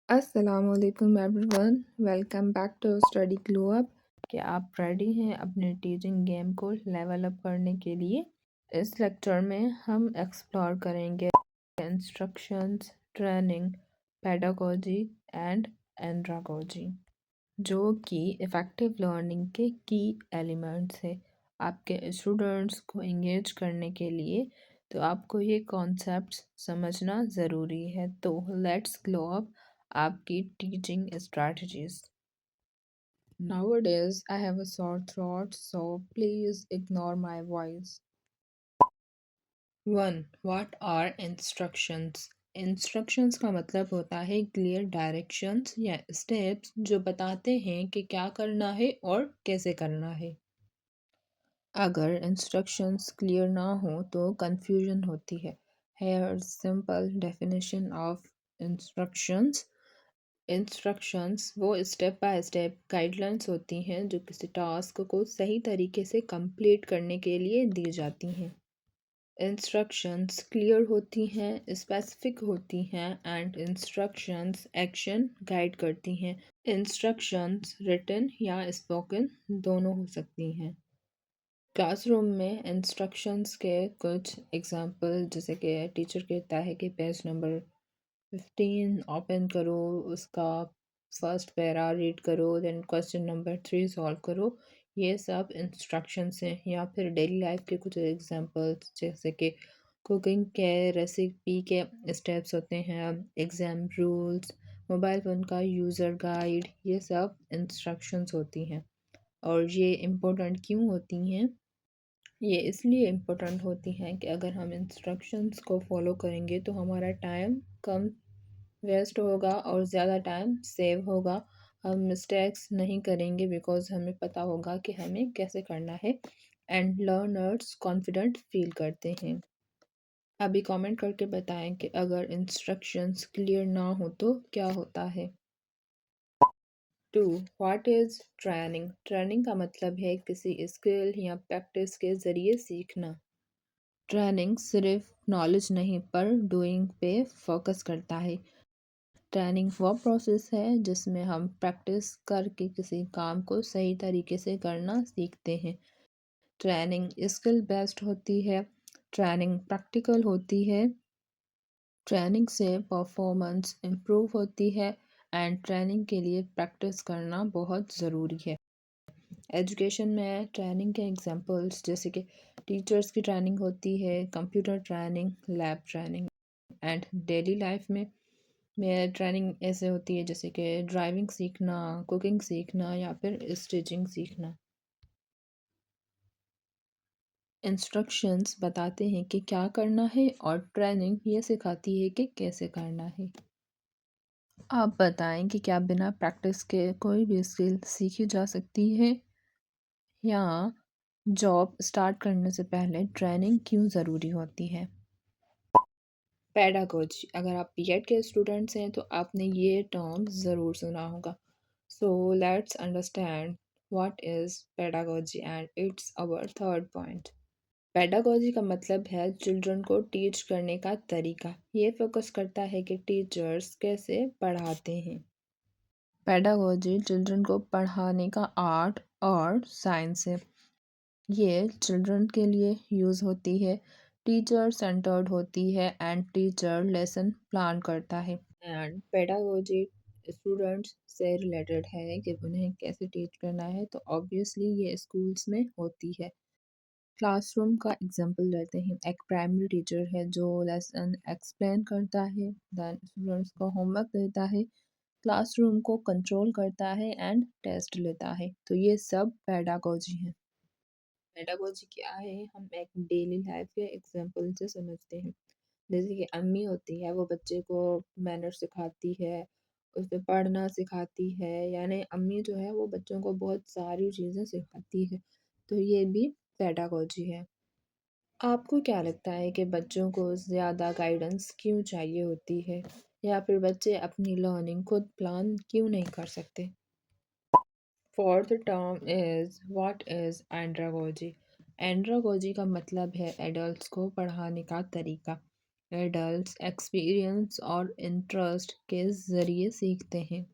अस्सलामुअलैकुम everyone, welcome back to study glow up. क्या आप रेडी हैं अपने टीचिंग गेम को लेवल अप करने के लिए? इस लेक्चर में हम एक्सप्लोर करेंगे instructions, training, pedagogy and andragogy, जो कि इफ़ेक्टिव लर्निंग के की एलिमेंट्स है। आपके स्टूडेंट्स को इंगेज करने के लिए तो आपको ये कॉन्सेप्ट्स समझना ज़रूरी है। तो लेट्स ग्लो अप आपकी teaching strategies. Nowadays, I have a sore throat, so please ignore my voice. 1. What are instructions? Instructions का मतलब होता है क्लियर डायरेक्शंस या स्टेप्स जो बताते हैं कि क्या करना है और कैसे करना है। अगर इंस्ट्रक्शंस क्लियर ना हो तो कंफ्यूजन होती है। Here simple definition of instructions. Instructions वो स्टेप बाय स्टेप गाइडलाइंस होती हैं जो किसी टास्क को सही तरीके से कंप्लीट करने के लिए दी जाती हैं। इंस्ट्रक्शंस क्लियर होती हैं, स्पेसिफिक होती हैं एंड इंस्ट्रक्शंस एक्शन गाइड करती हैं। इंस्ट्रक्शंस रिटन या स्पोकन दोनों हो सकती हैं। क्लासरूम में इंस्ट्रक्शंस के कुछ एग्जाम्पल, जैसे कि टीचर कहता है कि पेज नंबर 15 ओपन करो, उसका फर्स्ट पैरा रीड करो, देन क्वेश्चन नंबर 3 सॉल्व करो। ये सब इंस्ट्रक्शंस हैं। या फिर डेली लाइफ के कुछ एग्जांपल्स, जैसे कि कुकिंग के रेसिपी के स्टेप्स होते हैं, एग्ज़ाम रूल्स, मोबाइल फ़ोन का यूज़र गाइड, ये सब इंस्ट्रक्शंस होती हैं। और ये इम्पोर्टेंट क्यों होती हैं? ये इसलिए इम्पोर्टेंट होती हैं कि अगर हम इंस्ट्रक्शंस को फॉलो करेंगे तो हमारा टाइम कम वेस्ट होगा और ज़्यादा टाइम सेव होगा। हम मिस्टेक्स नहीं करेंगे बिकॉज़ हमें पता होगा कि हमें कैसे करना है एंड लर्नर्स कॉन्फिडेंट फील करते हैं। अभी कमेंट करके बताएं कि अगर इंस्ट्रक्शंस क्लियर ना हो तो क्या होता है। 2. What is training? ट्रेनिंग का मतलब है किसी स्किल या प्रैक्टिस के ज़रिए सीखना। ट्रेनिंग सिर्फ नॉलेज नहीं पर डूइंग पे फोकस करता है। ट्रेनिंग वो प्रोसेस है जिसमें हम प्रैक्टिस करके किसी काम को सही तरीके से करना सीखते हैं। ट्रेनिंग स्किल बेस्ड होती है, ट्रेनिंग प्रैक्टिकल होती है, ट्रेनिंग से परफॉर्मेंस इम्प्रूव होती है एंड ट्रेनिंग के लिए प्रैक्टिस करना बहुत ज़रूरी है। एजुकेशन में ट्रेनिंग के एग्जांपल्स, जैसे कि टीचर्स की ट्रेनिंग होती है, computer training, lab training and daily life में ट्रेनिंग ऐसे होती है जैसे कि ड्राइविंग सीखना, कुकिंग सीखना या फिर स्टिचिंग सीखना। इंस्ट्रक्शंस बताते हैं कि क्या करना है और ट्रेनिंग ये सिखाती है कि कैसे करना है। आप बताएं कि क्या बिना प्रैक्टिस के कोई भी स्किल सीखी जा सकती है, या जॉब स्टार्ट करने से पहले ट्रेनिंग क्यों ज़रूरी होती है। पेडागोजी, अगर आप बीएड के स्टूडेंट्स हैं तो आपने ये टर्म ज़रूर सुना होगा। So let's understand what is pedagogy and it's our third point. Pedagogy का मतलब है चिल्ड्रन को टीच करने का तरीका। ये फोकस करता है कि टीचर्स कैसे पढ़ाते हैं। पेडागोजी चिल्ड्रन को पढ़ाने का आर्ट और साइंस है। ये चिल्ड्रन के लिए यूज़ होती है, टीचर सेंटर्ड होती है एंड टीचर लेसन प्लान करता है। एंड पेडागोजी स्टूडेंट्स से रिलेटेड है कि उन्हें कैसे टीच करना है, तो ऑब्वियसली ये स्कूल्स में होती है। क्लासरूम का एग्जांपल लेते हैं। एक प्राइमरी टीचर है जो लेसन एक्सप्लेन करता है, देन स्टूडेंट्स को होमवर्क देता है, क्लासरूम को कंट्रोल करता है एंड टेस्ट लेता है। तो ये सब पेडागोजी है। पेडागोजी क्या है, हम एक डेली लाइफ के एग्जांपल से समझते हैं। जैसे कि अम्मी होती है, वो बच्चे को मैनर सिखाती है, उसे पढ़ना सिखाती है, यानी अम्मी जो है वो बच्चों को बहुत सारी चीज़ें सिखाती है। तो ये भी पेडागोजी है। आपको क्या लगता है कि बच्चों को ज़्यादा गाइडेंस क्यों चाहिए होती है, या फिर बच्चे अपनी लर्निंग खुद प्लान क्यों नहीं कर सकते? Fourth term is what is andragogy. Andragogy का मतलब है एडल्ट्स को पढ़ाने का तरीका। एडल्ट्स एक्सपीरियंस और इंटरेस्ट के ज़रिए सीखते हैं।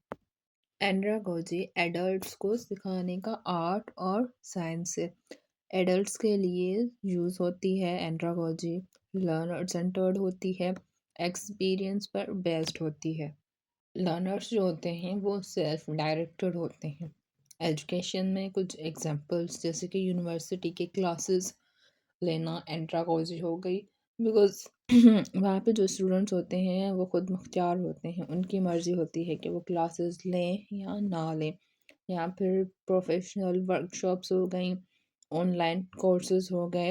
एंड्रागोजी एडल्ट्स को सिखाने का आर्ट और साइंस है। एडल्ट्स के लिए यूज़ होती है एंड्रागोजी, लर्नर सेंटर्ड होती है, एक्सपीरियंस पर बेस्ड होती है। लर्नर्स जो होते हैं वो सेल्फ डायरेक्टेड होते हैं। एजुकेशन में कुछ एग्जांपल्स जैसे कि यूनिवर्सिटी के क्लासेस लेना एंट्राकोजी हो गई, बिकॉज वहाँ पे जो स्टूडेंट्स होते हैं वो खुद मुख्तियार होते हैं, उनकी मर्ज़ी होती है कि वो क्लासेस लें या ना लें। या फिर प्रोफेशनल वर्कशॉप्स हो गई, ऑनलाइन कोर्सेज हो गए,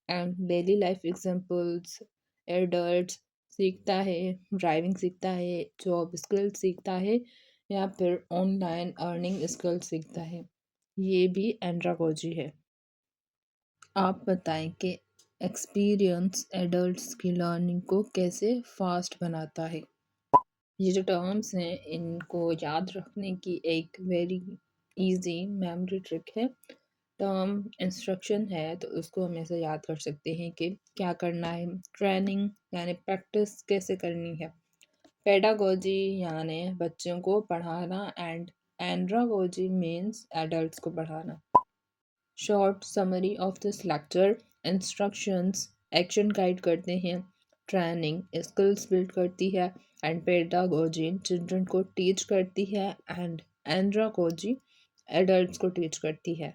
and daily life examples adult सीखता है, ड्राइविंग सीखता है, जॉब स्किल सीखता है, या फिर ऑनलाइन अर्निंग स्किल सीखता है। ये भी एंड्रागोजी है। आप बताएं कि एक्सपीरियंस एडल्ट्स की लर्निंग को कैसे फास्ट बनाता है। ये जो टर्म्स हैं इनको याद रखने की एक वेरी इजी मेमोरी ट्रिक है। टर्म इंस्ट्रक्शन है तो उसको हम ऐसे याद कर सकते हैं कि क्या करना है, ट्रेनिंग यानी प्रैक्टिस कैसे करनी है, पेडागोजी यानी बच्चों को पढ़ाना, एंड एंड्रागोजी मीन्स एडल्ट्स को पढ़ाना। Short summary of this lecture, instructions action guide करते हैं, ट्रेनिंग स्किल्स बिल्ड करती है, एंड पेडागोजी चिल्ड्रन को टीच करती है, एंड एंड्रागोजी एडल्ट्स को टीच करती है।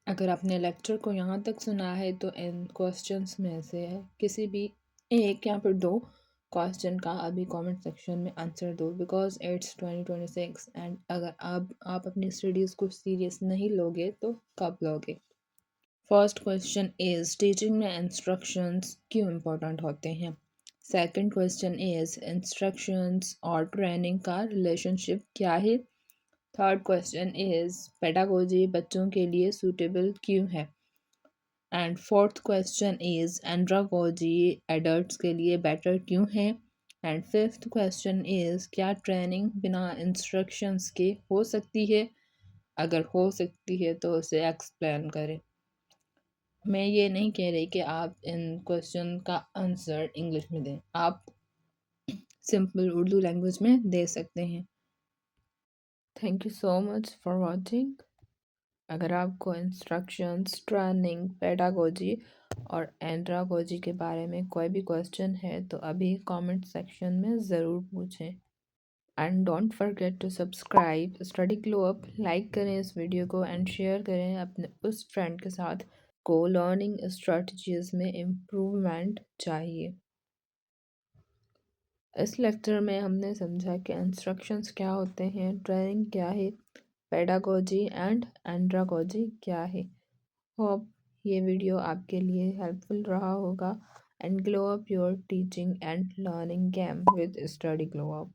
अगर आपने लेक्चर को यहाँ तक सुना है तो इन क्वेश्चंस में से किसी भी एक या फिर दो क्वेश्चन का अभी कमेंट सेक्शन में आंसर दो, बिकॉज इट्स 2026 एंड अगर आप अपनी स्टडीज़ को सीरियस नहीं लोगे तो कब लोगे। फर्स्ट क्वेश्चन इज टीचिंग में इंस्ट्रक्शंस क्यों इम्पोर्टेंट होते हैं। सेकंड क्वेश्चन इज इंस्ट्रक्शंस और ट्रेनिंग का रिलेशनशिप क्या है। थर्ड क्वेश्चन इज पेडागोजी बच्चों के लिए सूटेबल क्यों है। And fourth question is andragogy adults के लिए बेटर क्यों है। एंड फिफ्थ क्वेश्चन इज क्या ट्रेनिंग बिना इंस्ट्रक्शंस के हो सकती है, अगर हो सकती है तो उसे एक्सप्लेन करें। मैं ये नहीं कह रही कि आप इन क्वेश्चन का आंसर इंग्लिश में दें, आप सिंपल उर्दू लैंग्वेज में दे सकते हैं। Thank you so much for watching. अगर आपको इंस्ट्रक्शंस, ट्रेनिंग, पेडागोजी और एंड्रागोजी के बारे में कोई भी क्वेश्चन है तो अभी कमेंट सेक्शन में ज़रूर पूछें। And don't forget to subscribe study glow up, like करें इस वीडियो को एंड शेयर करें अपने उस फ्रेंड के साथ को लर्निंग स्ट्रेटजीज में इम्प्रूवमेंट चाहिए। इस लेक्चर में हमने समझा कि इंस्ट्रक्शंस क्या होते हैं, ट्रेनिंग क्या है, पेडागोजी एंड एंड्रागोजी क्या है। होप ये वीडियो आपके लिए हेल्पफुल रहा होगा, and glow up your teaching and learning game with study glow up.